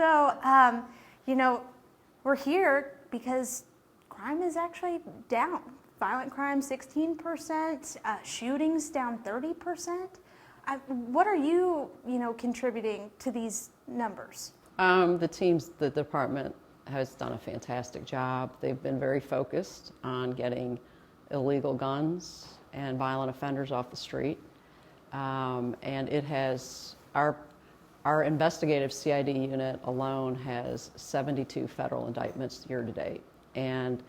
So, we're here because crime is actually down. Violent crime 16%, shootings down 30%. What are you, contributing to these numbers? The department has done a fantastic job. They've been very focused on getting illegal guns and violent offenders off the street. And it has, our investigative CID unit alone has 72 federal indictments year to date. And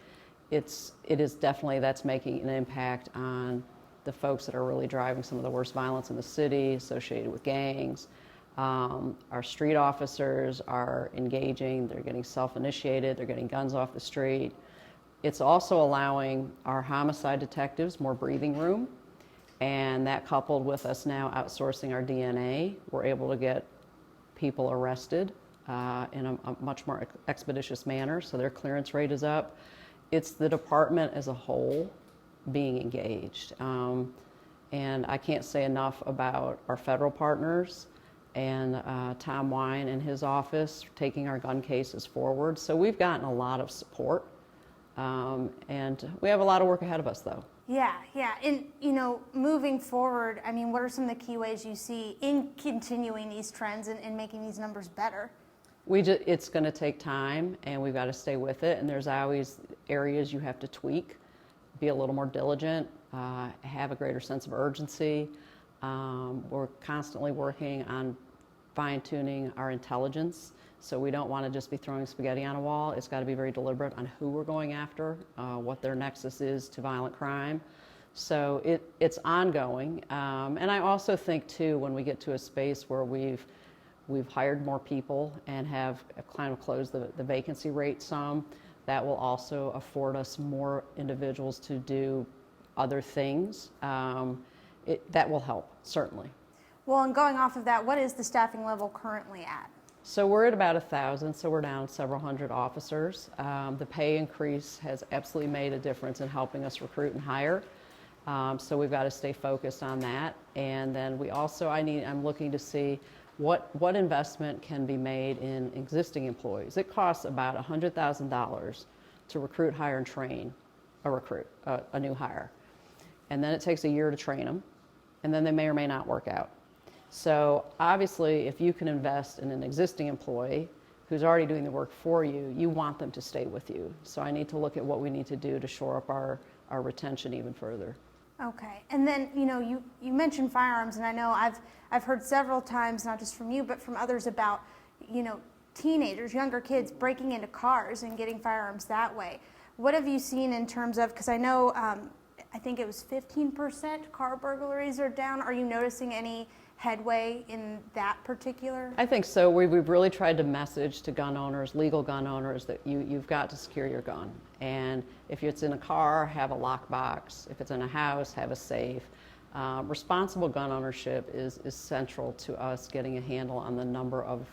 it is definitely, that's making an impact on the folks that are really driving some of the worst violence in the city associated with gangs. Our street officers are engaging, they're getting self-initiated, they're getting guns off the street. It's also allowing our homicide detectives more breathing room, and that coupled with us now outsourcing our DNA, we're able to get people arrested in a much more expeditious manner, so their clearance rate is up. It's the department as a whole being engaged. And I can't say enough about our federal partners and Tom Wine and his office taking our gun cases forward. So we've gotten a lot of support, and we have a lot of work ahead of us, though. Yeah. And, moving forward, what are some of the key ways you see in continuing these trends and making these numbers better? It's going to take time, and we've got to stay with it, and there's always areas you have to tweak, be a little more diligent, have a greater sense of urgency. We're constantly working on fine-tuning our intelligence, so we don't want to just be throwing spaghetti on a wall. It's got to be very deliberate on who we're going after, what their nexus is to violent crime. So it's ongoing. And I also think, too, when we get to a space where we've hired more people and have kind of closed the vacancy rate some, that will also afford us more individuals to do other things. That will help, certainly. Well, and going off of that, what is the staffing level currently at? So we're at about 1,000, so we're down several hundred officers. The pay increase has absolutely made a difference in helping us recruit and hire. So we've got to stay focused on that. And then we also, I'm looking to see what investment can be made in existing employees. It costs about $100,000 to recruit, hire, and train a new hire. And then it takes a year to train them, and then they may or may not work out. So obviously, if you can invest in an existing employee who's already doing the work for you, you want them to stay with you. So I need to look at what we need to do to shore up our retention even further. Okay, and then you mentioned firearms, and I know I've heard several times, not just from you, but from others about teenagers, younger kids breaking into cars and getting firearms that way. What have you seen in terms of, because I know I think it was 15% car burglaries are down. Are you noticing any headway in that particular? I think so. We've really tried to message to gun owners, legal gun owners, that you've got to secure your gun. And if it's in a car, have a lockbox. If it's in a house, have a safe. Responsible gun ownership is central to us getting a handle on the number of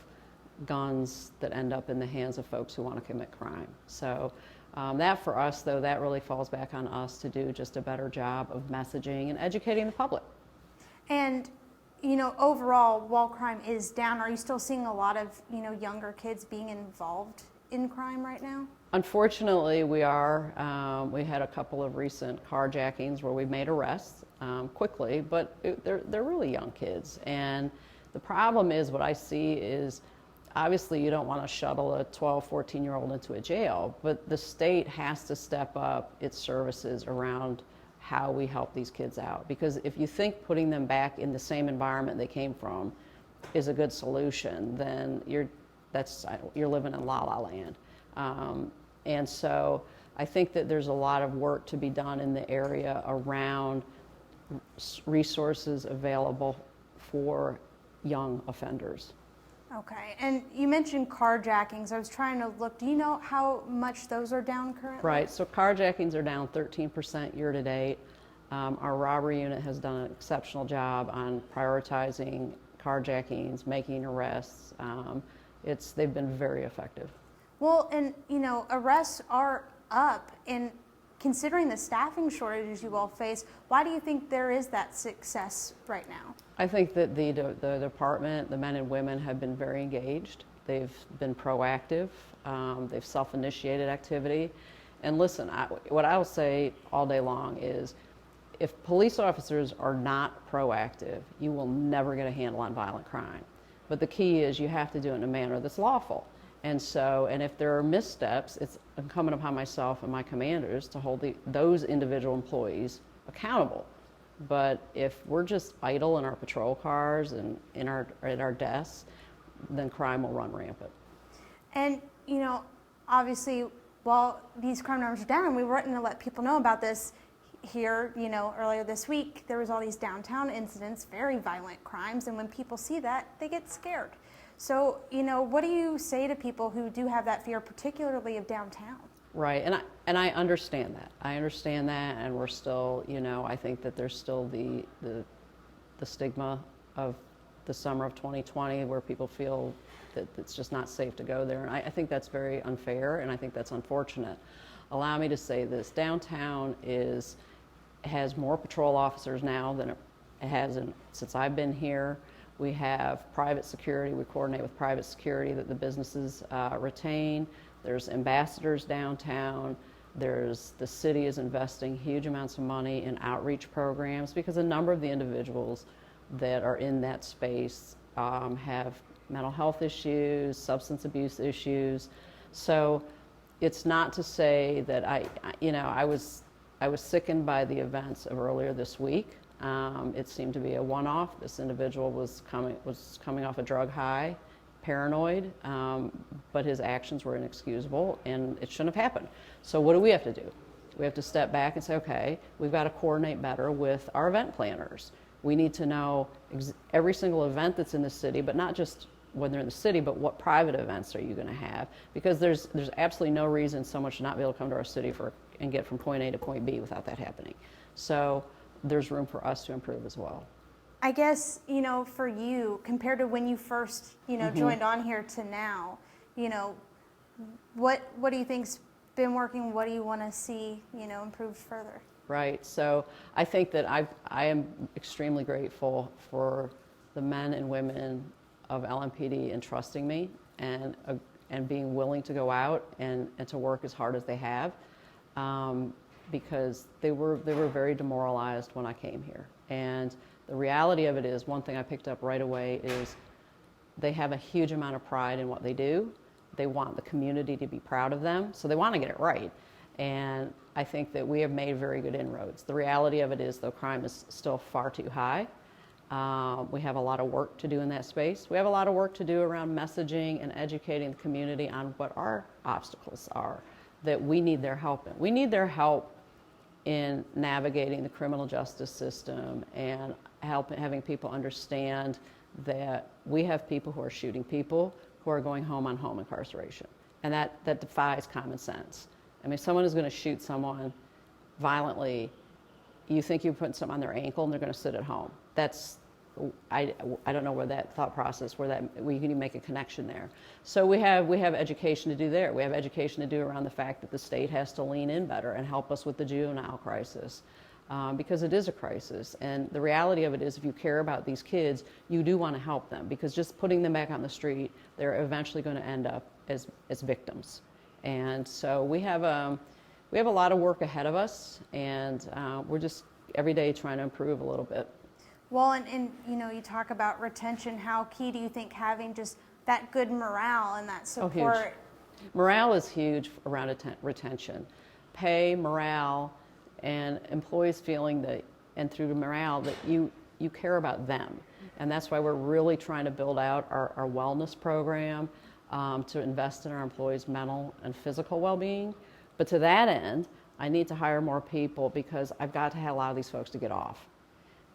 guns that end up in the hands of folks who want to commit crime. So that for us, though, that really falls back on us to do just a better job of messaging and educating the public. And overall, while crime is down, are you still seeing a lot of, younger kids being involved in crime right now? Unfortunately, we are. We had a couple of recent carjackings where we've made arrests quickly, but they're really young kids. And the problem is, what I see is, obviously you don't want to shuttle a 12, 14-year-old into a jail, but the state has to step up its services around how we help these kids out. Because if you think putting them back in the same environment they came from is a good solution, then you're living in la la land. And so I think that there's a lot of work to be done in the area around resources available for young offenders. Okay, and you mentioned carjackings. I was trying to look. Do you know how much those are down currently? Right, so carjackings are down 13% year to date. Our robbery unit has done an exceptional job on prioritizing carjackings, making arrests. They've been very effective. Well, and arrests are up, and considering the staffing shortages you all face, why do you think there is that success right now? I think that the department, the men and women, have been very engaged. They've been proactive. They've self-initiated activity. And listen, what I will say all day long is, if police officers are not proactive, you will never get a handle on violent crime. But the key is you have to do it in a manner that's lawful. And so, and if there are missteps, it's incumbent upon myself and my commanders to hold those individual employees accountable. But if we're just idle in our patrol cars and at our desks, then crime will run rampant. And, you know, obviously, while these crime numbers are down, we weren't going to let people know about this here. You know, earlier this week, there was all these downtown incidents, very violent crimes, and when people see that, they get scared. So, you know, what do you say to people who do have that fear, particularly of downtown? Right, and I understand that. I understand that, and we're still, you know, I think that there's still the stigma of the summer of 2020 where people feel that it's just not safe to go there. And I think that's very unfair, and I think that's unfortunate. Allow me to say this: downtown has more patrol officers now than it has since I've been here. We have private security. We coordinate with private security that the businesses retain. There's ambassadors downtown. The city is investing huge amounts of money in outreach programs because a number of the individuals that are in that space have mental health issues, substance abuse issues. So it's not to say that I was sickened by the events of earlier this week. It seemed to be a one-off. This individual was coming off a drug high, paranoid, but his actions were inexcusable, and it shouldn't have happened. So what do we have to do? We have to step back and say, okay, we've got to coordinate better with our event planners. We need to know every single event that's in the city, but not just when they're in the city, but what private events are you going to have? Because there's absolutely no reason someone should not be able to come to our city and get from point A to point B without that happening. So there's room for us to improve as well. I guess, you know, for you, compared to when you first, you know, joined on here to now, you know, what do you think's been working? What do you want to see, you know, improved further? Right. So I think that I am extremely grateful for the men and women of LMPD entrusting me and being willing to go out and to work as hard as they have, because they were very demoralized when I came here. And the reality of it is, one thing I picked up right away is they have a huge amount of pride in what they do. They want the community to be proud of them, so they want to get it right. And I think that we have made very good inroads. The reality of it is, though, crime is still far too high. We have a lot of work to do in that space. We have a lot of work to do around messaging and educating the community on what our obstacles are, that we need their help in. We need their help in navigating the criminal justice system and having people understand that we have people who are shooting people who are going home on home incarceration. And that defies common sense. I mean, if someone is going to shoot someone violently, you think you're putting something on their ankle and they're going to sit at home. I don't know where that thought process, where you can even make a connection there. So we have education to do there. We have education to do around the fact that the state has to lean in better and help us with the juvenile crisis, because it is a crisis. And the reality of it is, if you care about these kids, you do want to help them, because just putting them back on the street, they're eventually going to end up as victims. And so we have a lot of work ahead of us, and we're just every day trying to improve a little bit. Well, and you know, you talk about retention. How key do you think having just that good morale and that support? Oh, huge. Morale is huge around retention. Pay, morale, and employees feeling that, and through the morale, that you care about them. And that's why we're really trying to build out our wellness program, to invest in our employees' mental and physical well-being. But to that end, I need to hire more people, because I've got to allow these folks to get off.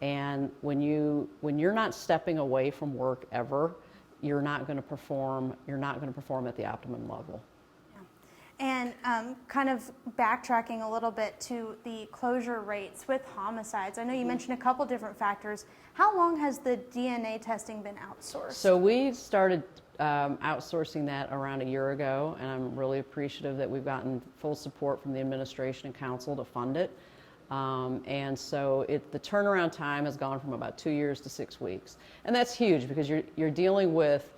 And when you're not stepping away from work ever, you're not going to perform at the optimum level. Yeah. And kind of backtracking a little bit to the closure rates with homicides. I know you mentioned a couple different factors. How long has the DNA testing been outsourced? So we started outsourcing that around a year ago, and I'm really appreciative that we've gotten full support from the administration and council to fund it. And so the turnaround time has gone from about 2 years to 6 weeks. And that's huge, because you're dealing with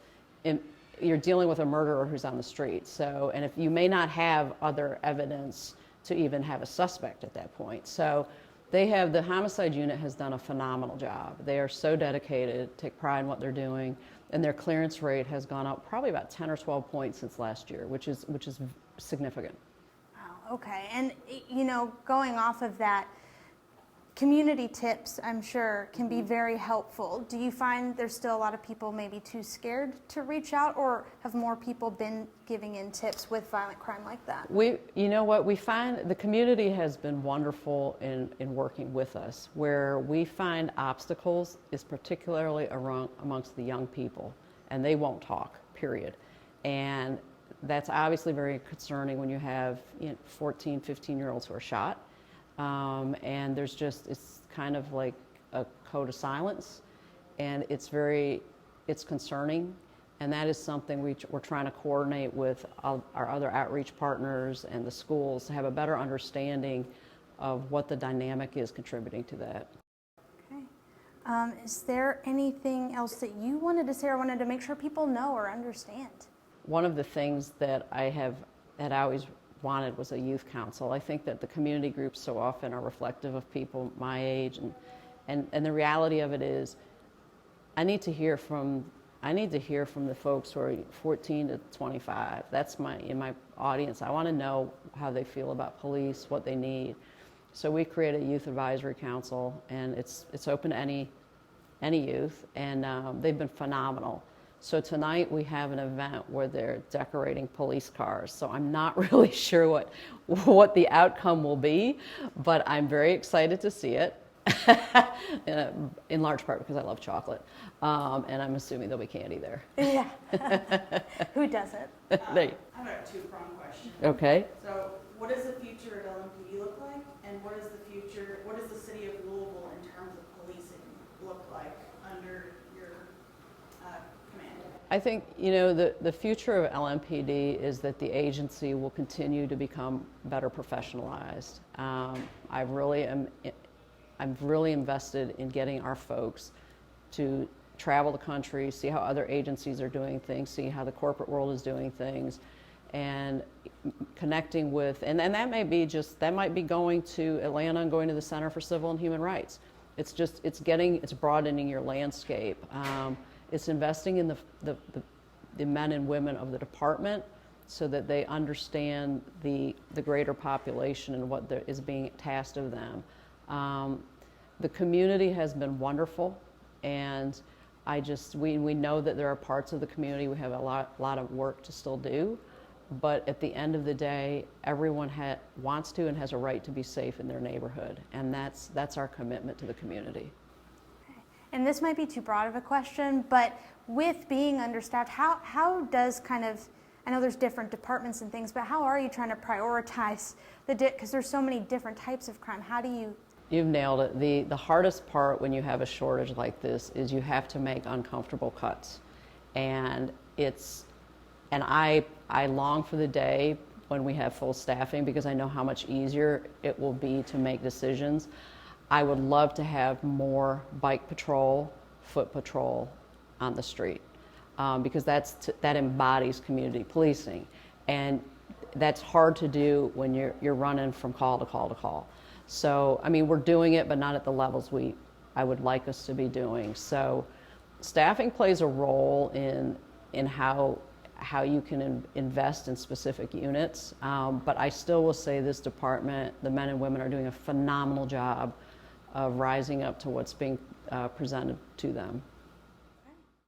you're dealing with a murderer who's on the street. So, and if you may not have other evidence to even have a suspect at that point. So the homicide unit has done a phenomenal job. They are so dedicated, take pride in what they're doing, and their clearance rate has gone up probably about 10 or 12 points since last year, which is significant. Wow, okay. And, going off of that, community tips, I'm sure, can be very helpful. Do you find there's still a lot of people maybe too scared to reach out, or have more people been giving in tips with violent crime like that? We find the community has been wonderful in working with us. Where we find obstacles is particularly amongst the young people, and they won't talk, period. And that's obviously very concerning when you have 14, 15-year-olds who are shot. And it's kind of like a code of silence, and it's concerning, and that is something we're trying to coordinate with our other outreach partners and the schools to have a better understanding of what the dynamic is contributing to that. Okay. Is there anything else that you wanted to say or wanted to make sure people know or understand? One of the things that I always wanted was a youth council. I think that the community groups so often are reflective of people my age, and the reality of it is I need to hear from the folks who are 14 to 25. That's in my audience. I want to know how they feel about police, what they need. So we created a youth advisory council, and it's open to any youth, and they've been phenomenal. So tonight we have an event where they're decorating police cars. So I'm not really sure what the outcome will be, but I'm very excited to see it, in large part because I love chocolate, and I'm assuming there'll be candy there. Yeah. Who doesn't? I have a two-pronged question. Okay. So what does the future at LMPD look like, and what does the city of Louisville in terms of policing look like under your command? I think, the future of LMPD is that the agency will continue to become better professionalized. I'm really invested in getting our folks to travel the country, see how other agencies are doing things, see how the corporate world is doing things, and connecting with, and that might be going to Atlanta and going to the Center for Civil and Human Rights. It's broadening your landscape. It's investing in the men and women of the department so that they understand the greater population and what is being tasked of them. The community has been wonderful, and we know that there are parts of the community we have a lot of work to still do, but at the end of the day, everyone wants to and has a right to be safe in their neighborhood, and that's our commitment to the community. And this might be too broad of a question, but with being understaffed, how does I know there's different departments and things, but how are you trying to prioritize because there's so many different types of crime? How do you? You've nailed it. The hardest part when you have a shortage like this is you have to make uncomfortable cuts. And I long for the day when we have full staffing, because I know how much easier it will be to make decisions. I would love to have more bike patrol, foot patrol on the street, because that embodies community policing, and that's hard to do when you're running from call to call to call. So we're doing it, but not at the levels I would like us to be doing. So staffing plays a role in how you can invest in specific units, but I still will say this department, the men and women, are doing a phenomenal job of rising up to what's being presented to them.